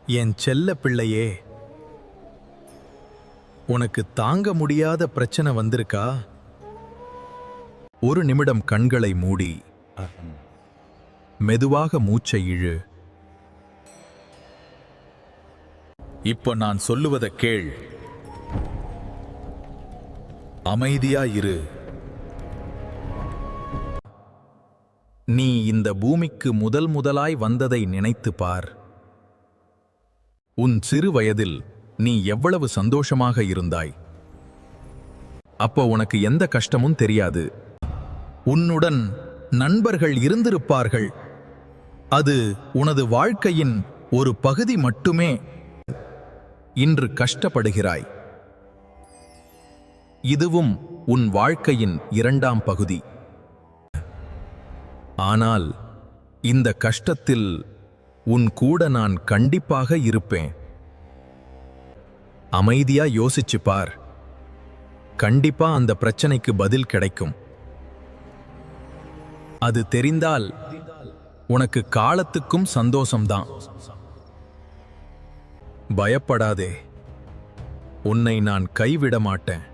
என் செல்ல பிள்ளையே, உனக்கு தாங்க முடியாத பிரச்சனை வந்திருக்கா? ஒரு நிமிடம் கண்களை மூடி மெதுவாக மூச்சை இழு. இப்போ நான் சொல்லுவதை கேள். அமைதியா இரு. நீ இந்த பூமிக்கு முதலாய் வந்ததை நினைத்து பார். உன் சிறு வயதில் நீ எவ்வளவு சந்தோஷமாக இருந்தாய். அப்போ உனக்கு எந்த கஷ்டமும் தெரியாது. உன்னுடன் நண்பர்கள் இருந்திருப்பார்கள். அது உனது வாழ்க்கையின் ஒரு பகுதி மட்டுமே. இன்று கஷ்டப்படுகிறாய். இதுவும் உன் வாழ்க்கையின் இரண்டாம் பகுதி. ஆனால் இந்த கஷ்டத்தில் உன் கூட நான் கண்டிப்பாக இருப்பேன். அமைதியா யோசிச்சு பார். கண்டிப்பா அந்த பிரச்சனைக்கு பதில் கிடைக்கும். அது தெரிந்தால் உனக்கு காலத்துக்கும் சந்தோஷம்தான். பயப்படாதே. உன்னை நான் கைவிட மாட்டேன்.